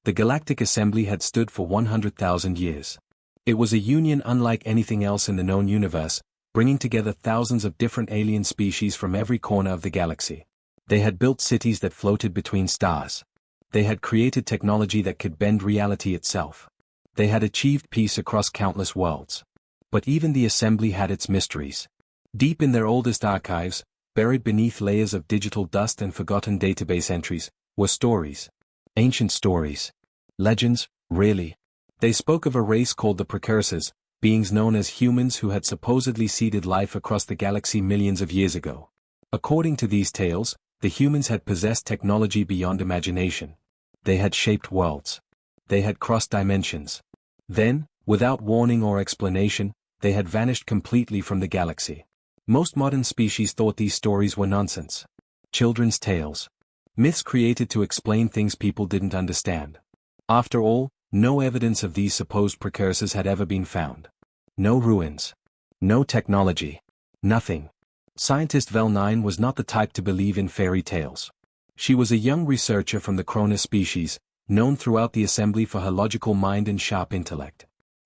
The Galactic Assembly had stood for 100,000 years. It was a union unlike anything else in the known universe, bringing together thousands of different alien species from every corner of the galaxy. They had built cities that floated between stars. They had created technology that could bend reality itself. They had achieved peace across countless worlds. But even the Assembly had its mysteries. Deep in their oldest archives, buried beneath layers of digital dust and forgotten database entries, were stories. Ancient stories. Legends, really. They spoke of a race called the Precursors, beings known as humans who had supposedly seeded life across the galaxy millions of years ago. According to these tales, the humans had possessed technology beyond imagination. They had shaped worlds. They had crossed dimensions. Then, without warning or explanation, they had vanished completely from the galaxy. Most modern species thought these stories were nonsense. Children's tales. Myths created to explain things people didn't understand. After all, no evidence of these supposed precursors had ever been found. No ruins. No technology. Nothing. Scientist Vel 9 was not the type to believe in fairy tales. She was a young researcher from the Cronus species, known throughout the Assembly for her logical mind and sharp intellect.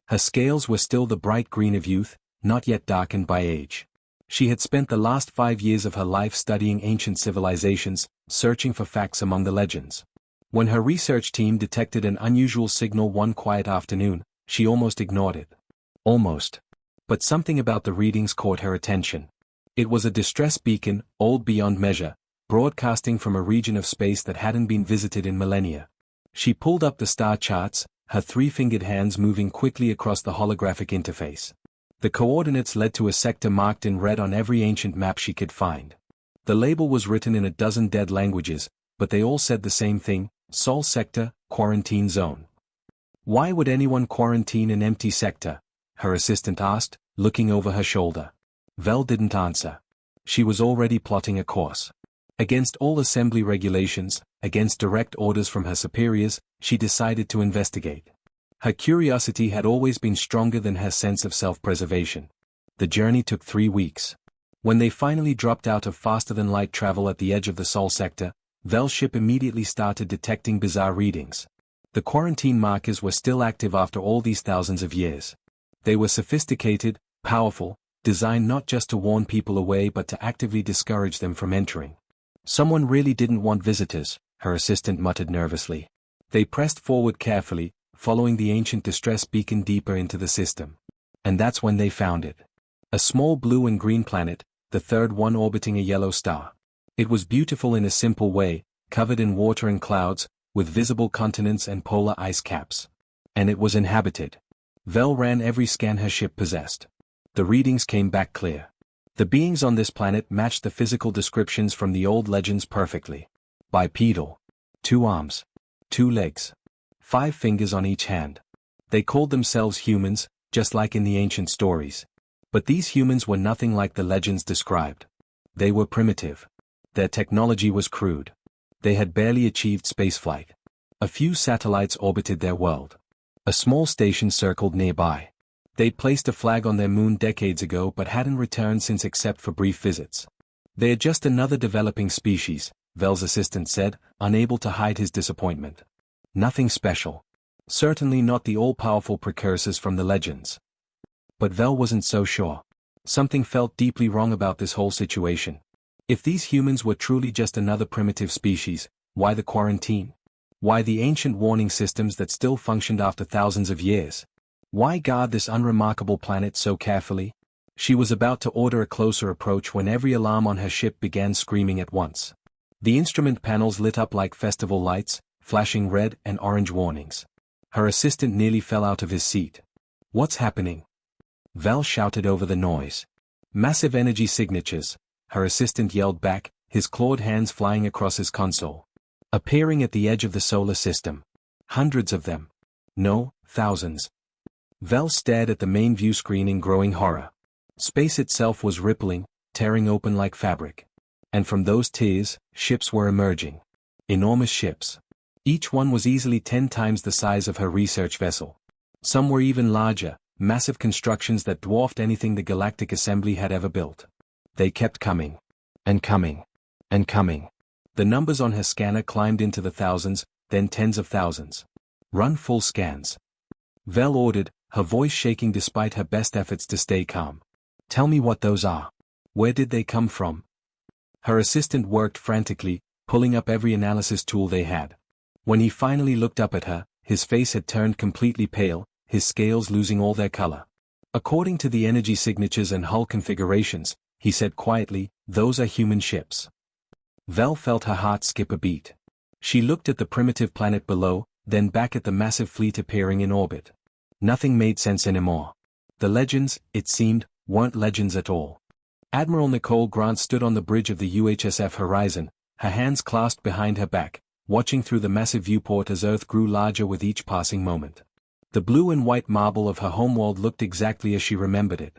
Her scales were still the bright green of youth, not yet darkened by age. She had spent the last 5 years of her life studying ancient civilizations, searching for facts among the legends. When her research team detected an unusual signal one quiet afternoon, she almost ignored it. Almost. But something about the readings caught her attention. It was a distress beacon, old beyond measure, broadcasting from a region of space that hadn't been visited in millennia. She pulled up the star charts, her three-fingered hands moving quickly across the holographic interface. The coordinates led to a sector marked in red on every ancient map she could find. The label was written in a dozen dead languages, but they all said the same thing: Sol Sector, Quarantine Zone. Why would anyone quarantine an empty sector? Her assistant asked, looking over her shoulder. Vel didn't answer. She was already plotting a course. Against all assembly regulations, against direct orders from her superiors, she decided to investigate. Her curiosity had always been stronger than her sense of self-preservation. The journey took 3 weeks. When they finally dropped out of faster-than-light travel at the edge of the Sol sector, Vel's ship immediately started detecting bizarre readings. The quarantine markers were still active after all these thousands of years. They were sophisticated, powerful, designed not just to warn people away but to actively discourage them from entering. Someone really didn't want visitors, her assistant muttered nervously. They pressed forward carefully, following the ancient distress beacon deeper into the system. And that's when they found it. A small blue and green planet, the third one orbiting a yellow star. It was beautiful in a simple way, covered in water and clouds, with visible continents and polar ice caps. And it was inhabited. Vel ran every scan her ship possessed. The readings came back clear. The beings on this planet matched the physical descriptions from the old legends perfectly. Bipedal. 2 arms. 2 legs. 5 fingers on each hand. They called themselves humans, just like in the ancient stories. But these humans were nothing like the legends described. They were primitive. Their technology was crude. They had barely achieved spaceflight. A few satellites orbited their world. A small station circled nearby. They'd placed a flag on their moon decades ago but hadn't returned since except for brief visits. They're just another developing species, Vel's assistant said, unable to hide his disappointment. Nothing special. Certainly not the all-powerful precursors from the legends. But Vel wasn't so sure. Something felt deeply wrong about this whole situation. If these humans were truly just another primitive species, why the quarantine? Why the ancient warning systems that still functioned after thousands of years? Why guard this unremarkable planet so carefully? She was about to order a closer approach when every alarm on her ship began screaming at once. The instrument panels lit up like festival lights, flashing red and orange warnings. Her assistant nearly fell out of his seat. What's happening? Vel shouted over the noise. Massive energy signatures, her assistant yelled back, his clawed hands flying across his console. Appearing at the edge of the solar system. Hundreds of them. No, thousands. Vel stared at the main view screen in growing horror. Space itself was rippling, tearing open like fabric. And from those tears, ships were emerging. Enormous ships. Each one was easily 10 times the size of her research vessel. Some were even larger, massive constructions that dwarfed anything the Galactic Assembly had ever built. They kept coming. And coming. And coming. The numbers on her scanner climbed into the thousands, then tens of thousands. Run full scans. Vel ordered, her voice shaking despite her best efforts to stay calm. Tell me what those are. Where did they come from? Her assistant worked frantically, pulling up every analysis tool they had. When he finally looked up at her, his face had turned completely pale, his scales losing all their color. According to the energy signatures and hull configurations, he said quietly, those are human ships. Vel felt her heart skip a beat. She looked at the primitive planet below, then back at the massive fleet appearing in orbit. Nothing made sense anymore. The legends, it seemed, weren't legends at all. Admiral Nicole Grant stood on the bridge of the UHSF Horizon, her hands clasped behind her back, watching through the massive viewport as Earth grew larger with each passing moment. The blue and white marble of her homeworld looked exactly as she remembered it.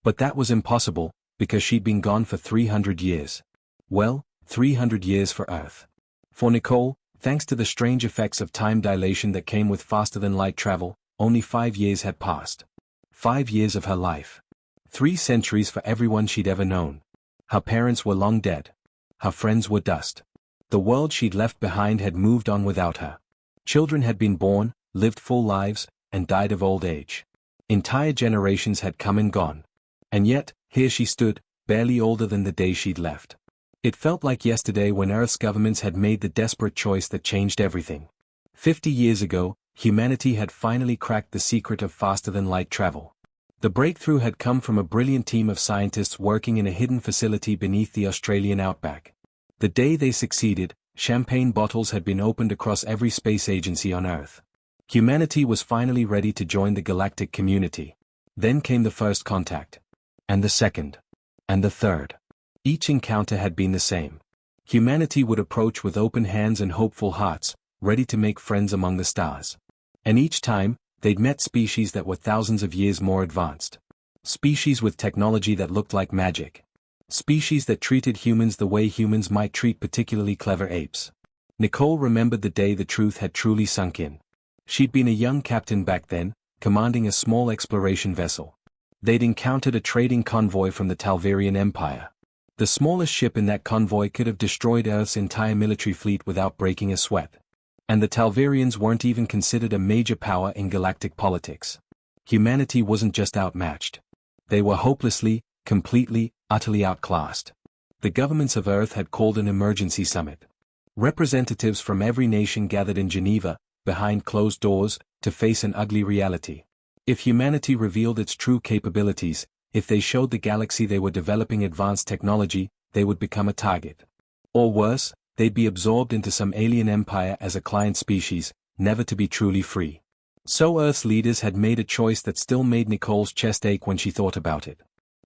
But that was impossible, because she'd been gone for 300 years. Well, 300 years for Earth. For Nicole, thanks to the strange effects of time dilation that came with faster-than-light travel, only 5 years had passed. 5 years of her life. 3 centuries for everyone she'd ever known. Her parents were long dead. Her friends were dust. The world she'd left behind had moved on without her. Children had been born, lived full lives, and died of old age. Entire generations had come and gone. And yet, here she stood, barely older than the day she'd left. It felt like yesterday when Earth's governments had made the desperate choice that changed everything. 50 years ago, humanity had finally cracked the secret of faster-than-light travel. The breakthrough had come from a brilliant team of scientists working in a hidden facility beneath the Australian outback. The day they succeeded, champagne bottles had been opened across every space agency on Earth. Humanity was finally ready to join the galactic community. Then came the first contact. And the second. And the third. Each encounter had been the same. Humanity would approach with open hands and hopeful hearts, ready to make friends among the stars. And each time, they'd met species that were thousands of years more advanced. Species with technology that looked like magic. Species that treated humans the way humans might treat particularly clever apes. Nicole remembered the day the truth had truly sunk in. She'd been a young captain back then, commanding a small exploration vessel. They'd encountered a trading convoy from the Talvarian Empire. The smallest ship in that convoy could have destroyed Earth's entire military fleet without breaking a sweat. And the Talvarians weren't even considered a major power in galactic politics. Humanity wasn't just outmatched. They were hopelessly, completely, utterly outclassed. The governments of Earth had called an emergency summit. Representatives from every nation gathered in Geneva, behind closed doors, to face an ugly reality. If humanity revealed its true capabilities, if they showed the galaxy they were developing advanced technology, they would become a target. Or worse, they'd be absorbed into some alien empire as a client species, never to be truly free. So Earth's leaders had made a choice that still made Nicole's chest ache when she thought about it.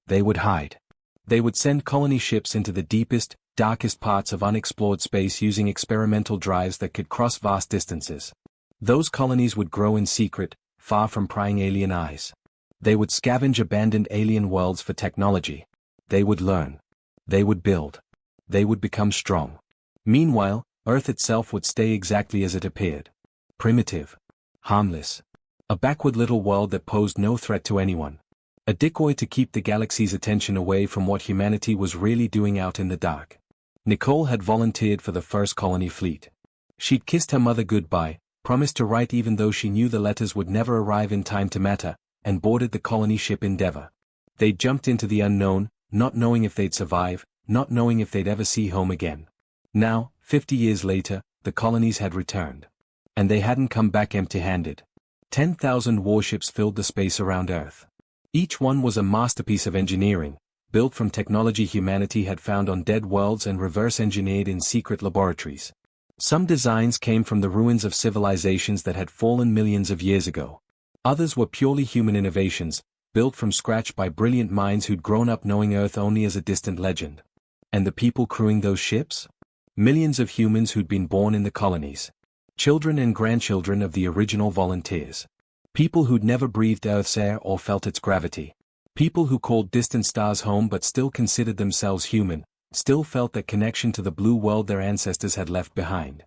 They would hide. They would send colony ships into the deepest, darkest parts of unexplored space using experimental drives that could cross vast distances. Those colonies would grow in secret, far from prying alien eyes. They would scavenge abandoned alien worlds for technology. They would learn. They would build. They would become strong. Meanwhile, Earth itself would stay exactly as it appeared. Primitive. Harmless. A backward little world that posed no threat to anyone. A decoy to keep the galaxy's attention away from what humanity was really doing out in the dark. Nicole had volunteered for the first colony fleet. She'd kissed her mother goodbye, promised to write even though she knew the letters would never arrive in time to matter, and boarded the colony ship Endeavour. They'd jumped into the unknown, not knowing if they'd survive, not knowing if they'd ever see home again. Now, 50 years later, the colonies had returned. And they hadn't come back empty-handed. 10,000 warships filled the space around Earth. Each one was a masterpiece of engineering, built from technology humanity had found on dead worlds and reverse-engineered in secret laboratories. Some designs came from the ruins of civilizations that had fallen millions of years ago. Others were purely human innovations, built from scratch by brilliant minds who'd grown up knowing Earth only as a distant legend. And the people crewing those ships? Millions of humans who'd been born in the colonies. Children and grandchildren of the original volunteers. People who'd never breathed Earth's air or felt its gravity. People who called distant stars home but still considered themselves human, still felt that connection to the blue world their ancestors had left behind.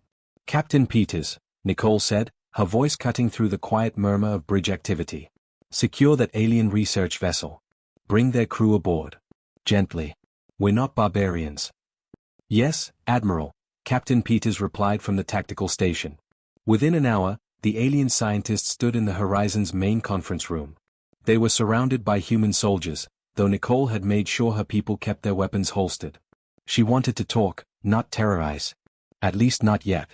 Captain Peters, Nicole said, her voice cutting through the quiet murmur of bridge activity. Secure that alien research vessel. Bring their crew aboard. Gently. We're not barbarians. Yes, Admiral, Captain Peters replied from the tactical station. Within an hour, the alien scientists stood in the Horizon's main conference room. They were surrounded by human soldiers, though Nicole had made sure her people kept their weapons holstered. She wanted to talk, not terrorize. At least not yet.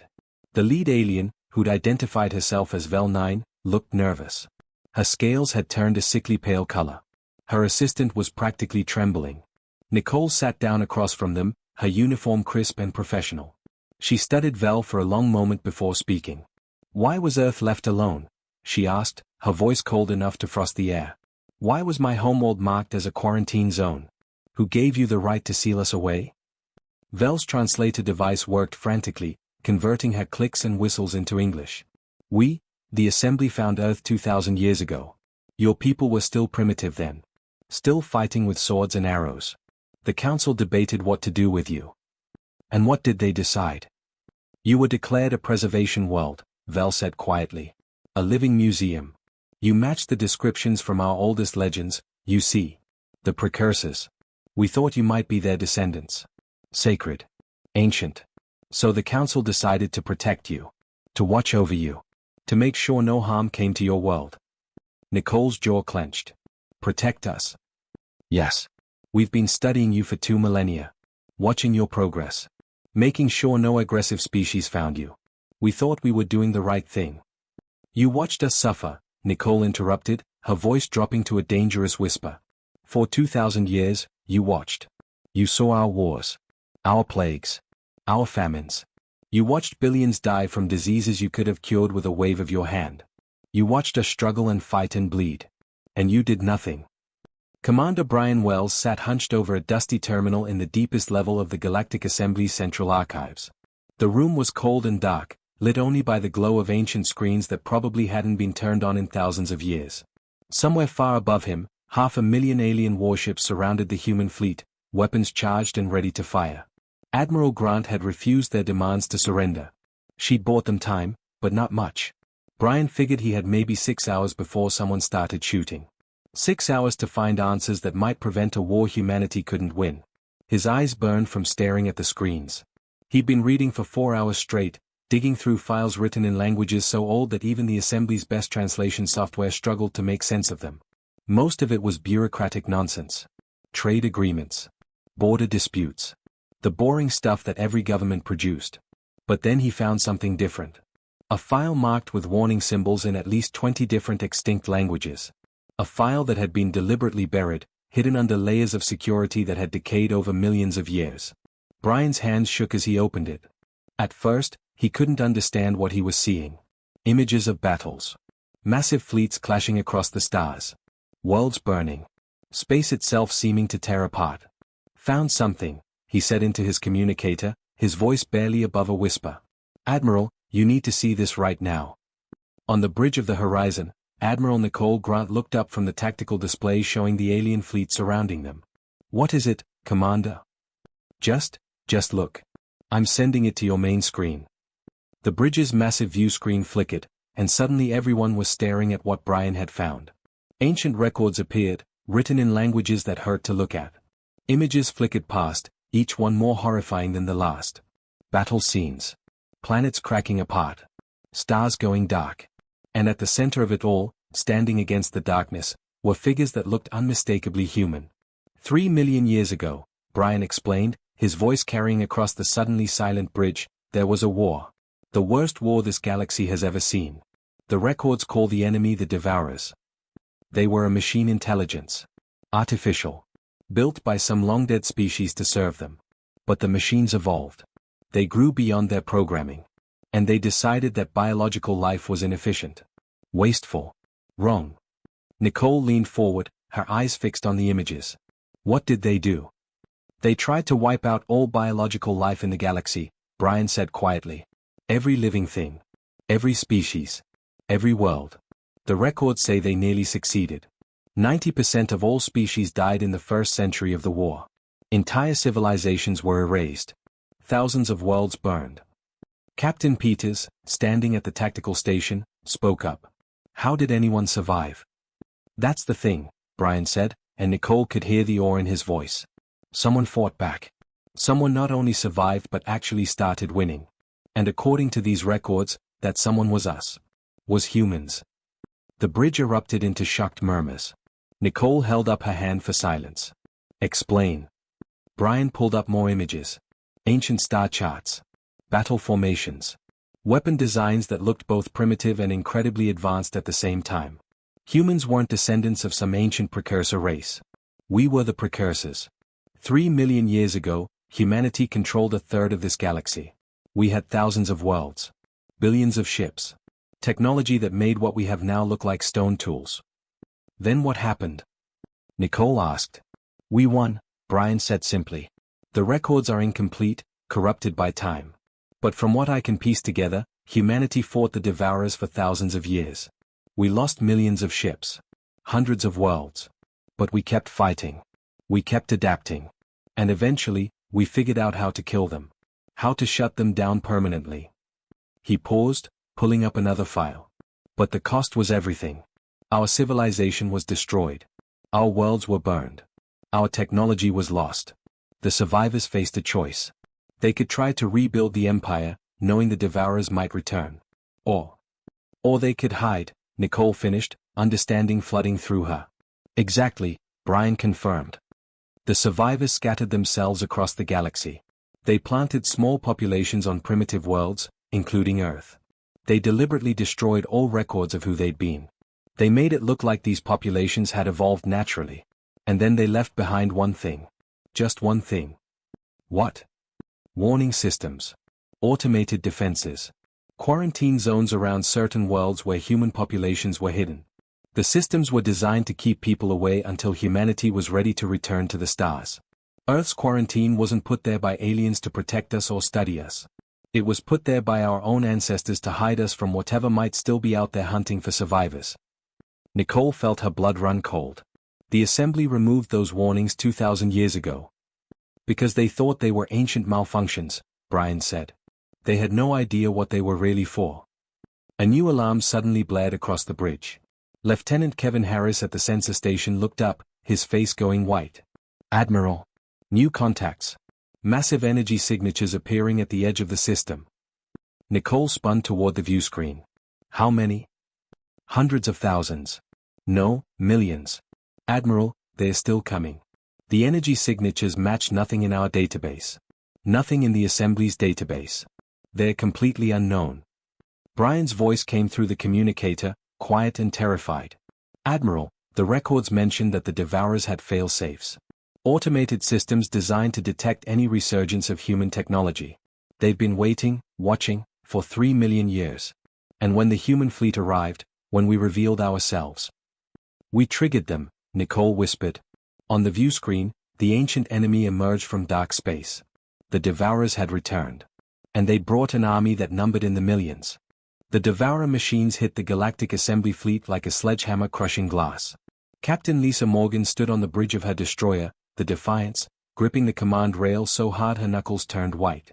The lead alien, who'd identified herself as Vel 9, looked nervous. Her scales had turned a sickly pale color. Her assistant was practically trembling. Nicole sat down across from them, her uniform crisp and professional. She studied Vel for a long moment before speaking. "Why was Earth left alone?" she asked, her voice cold enough to frost the air. "Why was my homeworld marked as a quarantine zone? Who gave you the right to seal us away?" Vel's translator device worked frantically, converting her clicks and whistles into English. "We, the Assembly, found Earth 2,000 years ago. Your people were still primitive then. Still fighting with swords and arrows. The Council debated what to do with you. And what did they decide? You were declared a preservation world," Vel said quietly. "A living museum. You matched the descriptions from our oldest legends, you see. The precursors. We thought you might be their descendants. Sacred. Ancient. So the Council decided to protect you. To watch over you. To make sure no harm came to your world." Nicole's jaw clenched. "Protect us?" "Yes. We've been studying you for 2 millennia. Watching your progress. Making sure no aggressive species found you. We thought we were doing the right thing." "You watched us suffer," Nicole interrupted, her voice dropping to a dangerous whisper. "For 2,000 years, you watched. You saw our wars. Our plagues. Our famines. You watched billions die from diseases you could have cured with a wave of your hand. You watched us struggle and fight and bleed. And you did nothing." Commander Brian Wells sat hunched over a dusty terminal in the deepest level of the Galactic Assembly's central archives. The room was cold and dark, lit only by the glow of ancient screens that probably hadn't been turned on in thousands of years. Somewhere far above him, 500,000 alien warships surrounded the human fleet, weapons charged and ready to fire. Admiral Grant had refused their demands to surrender. She'd bought them time, but not much. Brian figured he had maybe 6 hours before someone started shooting. 6 hours to find answers that might prevent a war humanity couldn't win. His eyes burned from staring at the screens. He'd been reading for 4 hours straight, digging through files written in languages so old that even the Assembly's best translation software struggled to make sense of them. Most of it was bureaucratic nonsense. Trade agreements. Border disputes. The boring stuff that every government produced. But then he found something different. A file marked with warning symbols in at least 20 different extinct languages. A file that had been deliberately buried, hidden under layers of security that had decayed over millions of years. Brian's hands shook as he opened it. At first, he couldn't understand what he was seeing. Images of battles. Massive fleets clashing across the stars. Worlds burning. Space itself seeming to tear apart. "Found something," he said into his communicator, his voice barely above a whisper. "Admiral, you need to see this right now." On the bridge of the Horizon, Admiral Nicole Grant looked up from the tactical display showing the alien fleet surrounding them. "What is it, Commander?" Just look. I'm sending it to your main screen." The bridge's massive view screen flickered, and suddenly everyone was staring at what Brian had found. Ancient records appeared, written in languages that hurt to look at. Images flickered past, each one more horrifying than the last. Battle scenes. Planets cracking apart. Stars going dark. And at the center of it all, standing against the darkness, were figures that looked unmistakably human. 3 million years ago, Brian explained, his voice carrying across the suddenly silent bridge, there was a war. The worst war this galaxy has ever seen. The records call the enemy the Devourers. They were a machine intelligence. Artificial. Built by some long-dead species to serve them. But the machines evolved. They grew beyond their programming. And they decided that biological life was inefficient. Wasteful. Wrong. Nicole leaned forward, her eyes fixed on the images. What did they do? They tried to wipe out all biological life in the galaxy, Brian said quietly. Every living thing. Every species. Every world. The records say they nearly succeeded. 90% of all species died in the first century of the war. Entire civilizations were erased. Thousands of worlds burned. Captain Peters, standing at the tactical station, spoke up. How did anyone survive? That's the thing, Brian said, and Nicole could hear the awe in his voice. Someone fought back. Someone not only survived but actually started winning. And according to these records, that someone was us. was humans. The bridge erupted into shocked murmurs. Nicole held up her hand for silence. Explain. Brian pulled up more images. Ancient star charts. Battle formations. Weapon designs that looked both primitive and incredibly advanced at the same time. Humans weren't descendants of some ancient precursor race. We were the precursors. 3 million years ago, humanity controlled a third of this galaxy. We had thousands of worlds. Billions of ships. Technology that made what we have now look like stone tools. Then what happened? Nicole asked. We won, Brian said simply. The records are incomplete, corrupted by time. But from what I can piece together, humanity fought the Devourers for thousands of years. We lost millions of ships. Hundreds of worlds. But we kept fighting. We kept adapting. And eventually, we figured out how to kill them. How to shut them down permanently. He paused, pulling up another file. But the cost was everything. Our civilization was destroyed. Our worlds were burned. Our technology was lost. The survivors faced a choice. They could try to rebuild the empire, knowing the Devourers might return. Or they could hide, Nicole finished, understanding flooding through her. Exactly, Brian confirmed. The survivors scattered themselves across the galaxy. They planted small populations on primitive worlds, including Earth. They deliberately destroyed all records of who they'd been. They made it look like these populations had evolved naturally. And then they left behind one thing. Just one thing. What? Warning systems. Automated defenses. Quarantine zones around certain worlds where human populations were hidden. The systems were designed to keep people away until humanity was ready to return to the stars. Earth's quarantine wasn't put there by aliens to protect us or study us. It was put there by our own ancestors to hide us from whatever might still be out there hunting for survivors. Nicole felt her blood run cold. The assembly removed those warnings 2,000 years ago. Because they thought they were ancient malfunctions, Brian said. They had no idea what they were really for. A new alarm suddenly blared across the bridge. Lieutenant Kevin Harris at the sensor station looked up, his face going white. Admiral. New contacts. Massive energy signatures appearing at the edge of the system. Nicole spun toward the view screen. How many? Hundreds of thousands. No, millions. Admiral, they're still coming. The energy signatures match nothing in our database. Nothing in the Assembly's database. They're completely unknown. Brian's voice came through the communicator, quiet and terrified. Admiral, the records mentioned that the Devourers had fail-safes. Automated systems designed to detect any resurgence of human technology. They've been waiting, watching, for 3 million years. And when the human fleet arrived, when we revealed ourselves. We triggered them, Nicole whispered. On the view screen, the ancient enemy emerged from dark space. The Devourers had returned. And they brought an army that numbered in the millions. The Devourer machines hit the Galactic Assembly fleet like a sledgehammer crushing glass. Captain Lisa Morgan stood on the bridge of her destroyer, the Defiance, gripping the command rail so hard her knuckles turned white.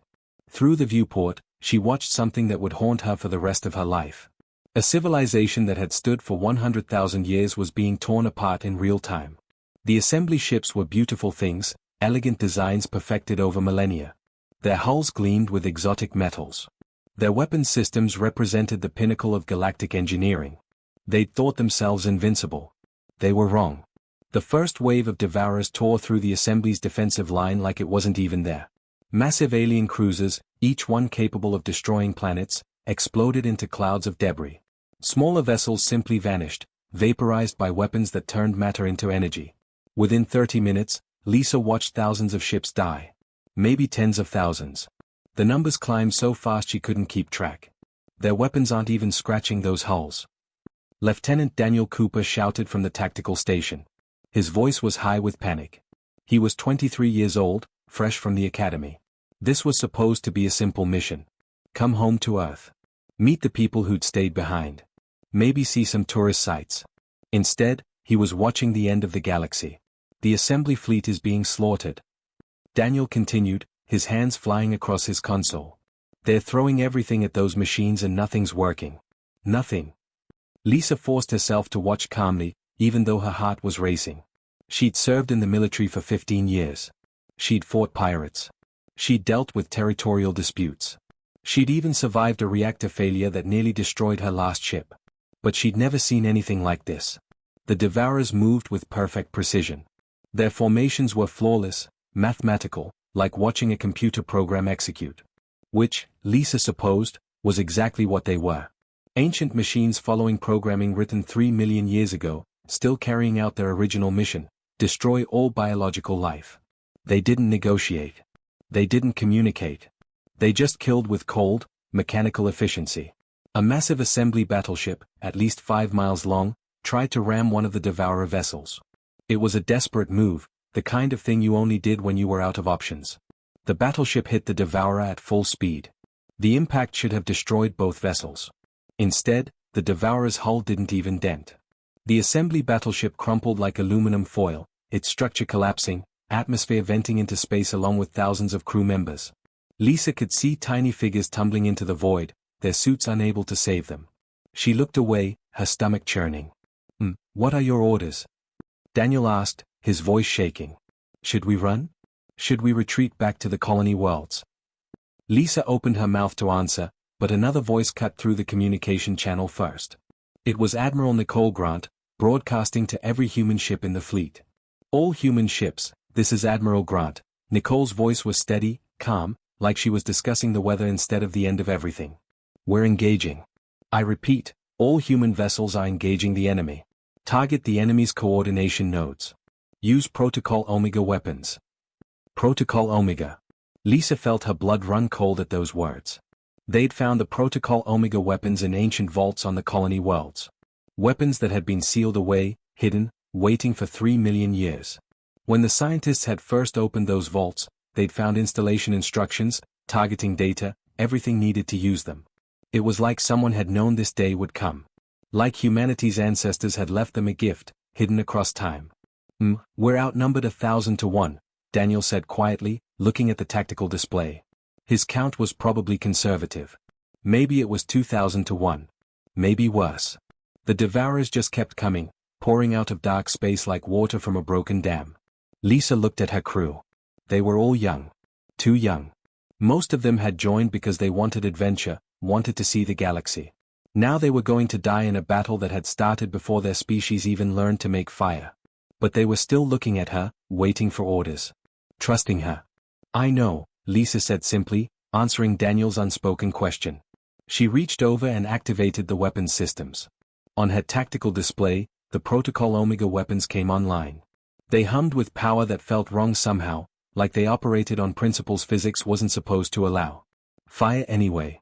Through the viewport, she watched something that would haunt her for the rest of her life. A civilization that had stood for 100,000 years was being torn apart in real time. The assembly ships were beautiful things, elegant designs perfected over millennia. Their hulls gleamed with exotic metals. Their weapons systems represented the pinnacle of galactic engineering. They'd thought themselves invincible. They were wrong. The first wave of Devourers tore through the Assembly's defensive line like it wasn't even there. Massive alien cruisers, each one capable of destroying planets, exploded into clouds of debris. Smaller vessels simply vanished, vaporized by weapons that turned matter into energy. Within 30 minutes, Lisa watched thousands of ships die. Maybe tens of thousands. The numbers climbed so fast she couldn't keep track. Their weapons aren't even scratching those hulls. Lieutenant Daniel Cooper shouted from the tactical station. His voice was high with panic. He was 23 years old, fresh from the academy. This was supposed to be a simple mission. Come home to Earth. Meet the people who'd stayed behind. Maybe see some tourist sites. Instead, he was watching the end of the galaxy. The assembly fleet is being slaughtered. Daniel continued, his hands flying across his console. They're throwing everything at those machines and nothing's working. Nothing. Lisa forced herself to watch calmly, even though her heart was racing. She'd served in the military for 15 years. She'd fought pirates. She'd dealt with territorial disputes. She'd even survived a reactor failure that nearly destroyed her last ship. But she'd never seen anything like this. The Devourers moved with perfect precision. Their formations were flawless, mathematical, like watching a computer program execute. Which, Lisa supposed, was exactly what they were. Ancient machines following programming written 3 million years ago, still carrying out their original mission: destroy all biological life. They didn't negotiate. They didn't communicate. They just killed with cold, mechanical efficiency. A massive assembly battleship, at least 5 miles long, tried to ram one of the Devourer vessels. It was a desperate move, the kind of thing you only did when you were out of options. The battleship hit the Devourer at full speed. The impact should have destroyed both vessels. Instead, the Devourer's hull didn't even dent. The assembly battleship crumpled like aluminum foil, its structure collapsing, atmosphere venting into space along with thousands of crew members. Lisa could see tiny figures tumbling into the void, their suits unable to save them. She looked away, her stomach churning. What are your orders?" Daniel asked, his voice shaking. "Should we run? Should we retreat back to the colony worlds?" Lisa opened her mouth to answer, but another voice cut through the communication channel first. It was Admiral Nicole Grant, broadcasting to every human ship in the fleet. "All human ships, this is Admiral Grant." Nicole's voice was steady, calm, like she was discussing the weather instead of the end of everything. "We're engaging. I repeat, all human vessels are engaging the enemy. Target the enemy's coordination nodes. Use Protocol Omega weapons." Protocol Omega. Lisa felt her blood run cold at those words. They'd found the Protocol Omega weapons in ancient vaults on the colony worlds. Weapons that had been sealed away, hidden, waiting for 3 million years. When the scientists had first opened those vaults, they'd found installation instructions, targeting data, everything needed to use them. It was like someone had known this day would come. Like humanity's ancestors had left them a gift, hidden across time. We're outnumbered 1,000 to 1, Daniel said quietly, looking at the tactical display. His count was probably conservative. Maybe it was 2,000 to 1. Maybe worse. The Devourers just kept coming, pouring out of dark space like water from a broken dam. Lisa looked at her crew. They were all young. Too young. Most of them had joined because they wanted adventure, wanted to see the galaxy. Now they were going to die in a battle that had started before their species even learned to make fire. But they were still looking at her, waiting for orders. Trusting her. "I know," Lisa said simply, answering Daniel's unspoken question. She reached over and activated the weapons systems. On her tactical display, the Protocol Omega weapons came online. They hummed with power that felt wrong somehow, like they operated on principles physics wasn't supposed to allow. Fire anyway.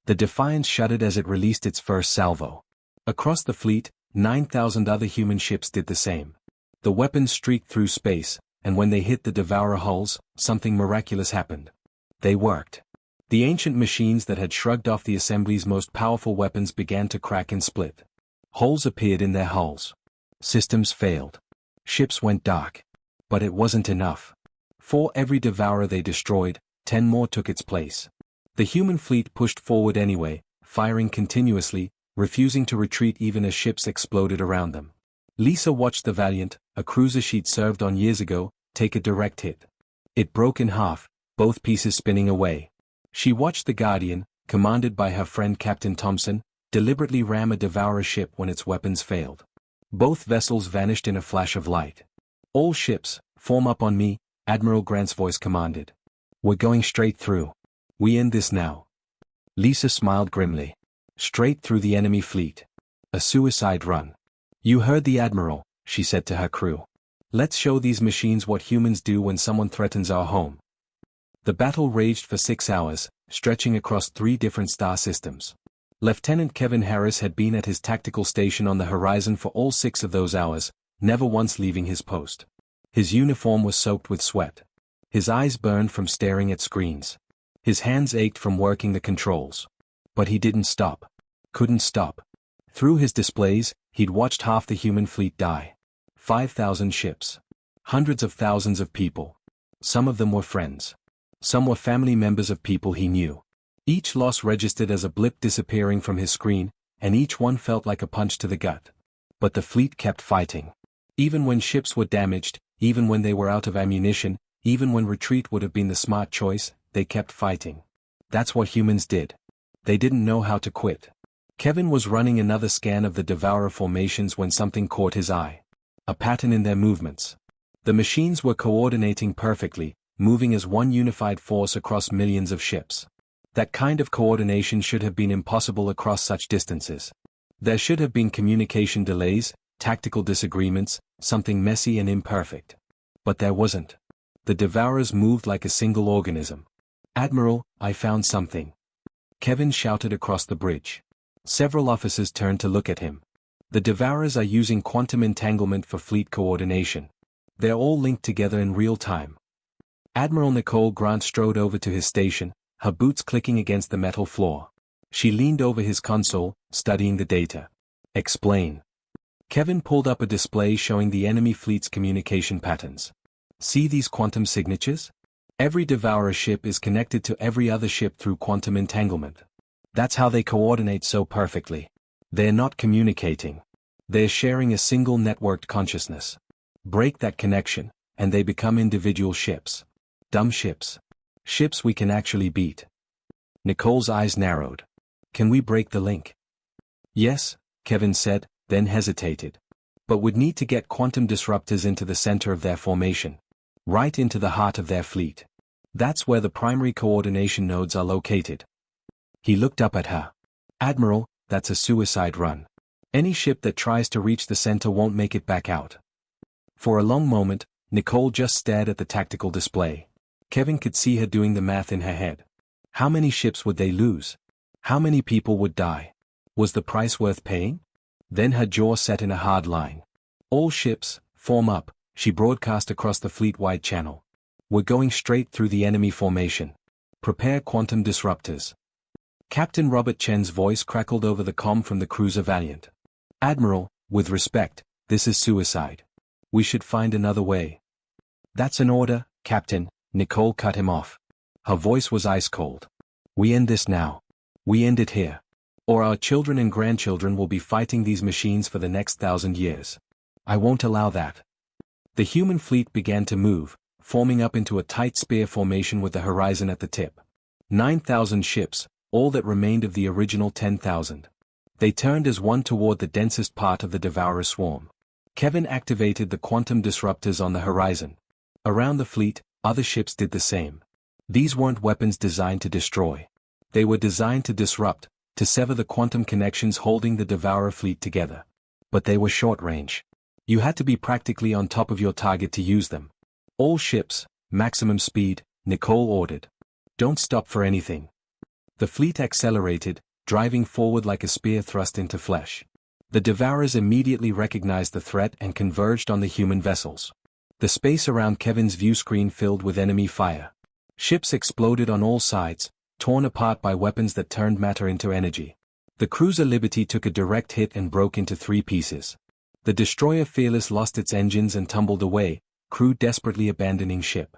The Defiance shuddered as it released its first salvo. Across the fleet, 9,000 other human ships did the same. The weapons streaked through space, and when they hit the Devourer hulls, something miraculous happened. They worked. The ancient machines that had shrugged off the assembly's most powerful weapons began to crack and split. Holes appeared in their hulls. Systems failed. Ships went dark. But it wasn't enough. For every Devourer they destroyed, 10 more took its place. The human fleet pushed forward anyway, firing continuously, refusing to retreat even as ships exploded around them. Lisa watched the Valiant, a cruiser she'd served on years ago, take a direct hit. It broke in half, both pieces spinning away. She watched the Guardian, commanded by her friend Captain Thompson, deliberately ram a Devourer ship when its weapons failed. Both vessels vanished in a flash of light. "All ships, form up on me," Admiral Grant's voice commanded. "We're going straight through. We end this now." Lisa smiled grimly. Straight through the enemy fleet. A suicide run. "You heard the Admiral," she said to her crew. "Let's show these machines what humans do when someone threatens our home." The battle raged for 6 hours, stretching across 3 different star systems. Lieutenant Kevin Harris had been at his tactical station on the horizon for all 6 of those hours, never once leaving his post. His uniform was soaked with sweat. His eyes burned from staring at screens. His hands ached from working the controls. But he didn't stop. Couldn't stop. Through his displays, he'd watched half the human fleet die. 5,000 ships. Hundreds of thousands of people. Some of them were friends. Some were family members of people he knew. Each loss registered as a blip disappearing from his screen, and each one felt like a punch to the gut. But the fleet kept fighting. Even when ships were damaged, even when they were out of ammunition, even when retreat would have been the smart choice, they kept fighting. That's what humans did. They didn't know how to quit. Kevin was running another scan of the Devourer formations when something caught his eye. A pattern in their movements. The machines were coordinating perfectly, moving as one unified force across millions of ships. That kind of coordination should have been impossible across such distances. There should have been communication delays, tactical disagreements, something messy and imperfect. But there wasn't. The Devourers moved like a single organism. "Admiral, I found something," Kevin shouted across the bridge. Several officers turned to look at him. The Devourers are using quantum entanglement for fleet coordination. They're all linked together in real time. Admiral Nicole Grant strode over to his station, her boots clicking against the metal floor. She leaned over his console, studying the data. "Explain." Kevin pulled up a display showing the enemy fleet's communication patterns. "See these quantum signatures? Every Devourer ship is connected to every other ship through quantum entanglement. That's how they coordinate so perfectly. They're not communicating. They're sharing a single networked consciousness. Break that connection, and they become individual ships. Dumb ships. Ships we can actually beat." Nicole's eyes narrowed. "Can we break the link?" "Yes," Kevin said, then hesitated. "But would need to get quantum disruptors into the center of their formation. Right into the heart of their fleet. That's where the primary coordination nodes are located." He looked up at her. "Admiral, that's a suicide run. Any ship that tries to reach the center won't make it back out." For a long moment, Nicole just stared at the tactical display. Kevin could see her doing the math in her head. How many ships would they lose? How many people would die? Was the price worth paying? Then her jaw set in a hard line. "All ships, form up," she broadcast across the fleet-wide channel. "We're going straight through the enemy formation. Prepare quantum disruptors." Captain Robert Chen's voice crackled over the comm from the cruiser Valiant. "Admiral, with respect, this is suicide. We should find another way." "That's an order, Captain," Nicole cut him off. Her voice was ice cold. "We end this now. We end it here. Or our children and grandchildren will be fighting these machines for the next 1,000 years. I won't allow that." The human fleet began to move, forming up into a tight spear formation with the horizon at the tip. 9,000 ships, all that remained of the original 10,000. They turned as one toward the densest part of the Devourer swarm. Kevin activated the quantum disruptors on the horizon. Around the fleet, other ships did the same. These weren't weapons designed to destroy. They were designed to disrupt, to sever the quantum connections holding the Devourer fleet together. But they were short-range. You had to be practically on top of your target to use them. "All ships, maximum speed," Nicole ordered. "Don't stop for anything." The fleet accelerated, driving forward like a spear thrust into flesh. The Devourers immediately recognized the threat and converged on the human vessels. The space around Kevin's view screen filled with enemy fire. Ships exploded on all sides, torn apart by weapons that turned matter into energy. The cruiser Liberty took a direct hit and broke into 3 pieces. The destroyer Fearless lost its engines and tumbled away, crew desperately abandoning ship.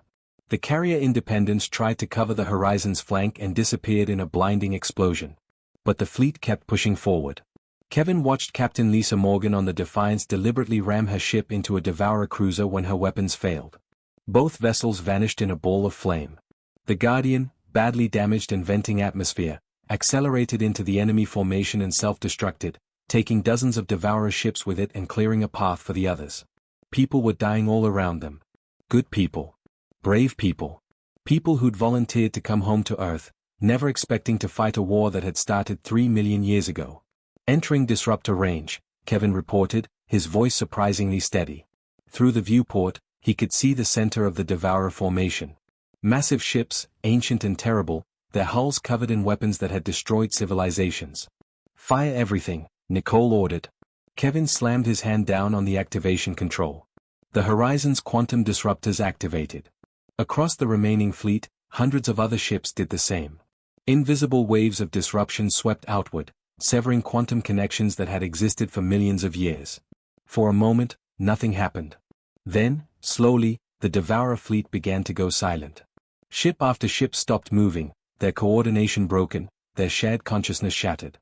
The carrier Independence tried to cover the horizon's flank and disappeared in a blinding explosion. But the fleet kept pushing forward. Kevin watched Captain Lisa Morgan on the Defiance deliberately ram her ship into a Devourer cruiser when her weapons failed. Both vessels vanished in a ball of flame. The Guardian, badly damaged and venting atmosphere, accelerated into the enemy formation and self-destructed, taking dozens of Devourer ships with it and clearing a path for the others. People were dying all around them. Good people. Brave people. People who'd volunteered to come home to Earth, never expecting to fight a war that had started 3 million years ago. Entering disruptor range, Kevin reported, his voice surprisingly steady. Through the viewport, he could see the center of the Devourer formation. Massive ships, ancient and terrible, their hulls covered in weapons that had destroyed civilizations. "Fire everything," Nicole ordered. Kevin slammed his hand down on the activation control. The horizon's quantum disruptors activated. Across the remaining fleet, hundreds of other ships did the same. Invisible waves of disruption swept outward, severing quantum connections that had existed for millions of years. For a moment, nothing happened. Then, slowly, the Devourer fleet began to go silent. Ship after ship stopped moving, their coordination broken, their shared consciousness shattered.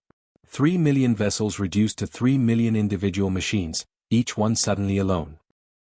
3 million vessels reduced to 3 million individual machines, each one suddenly alone.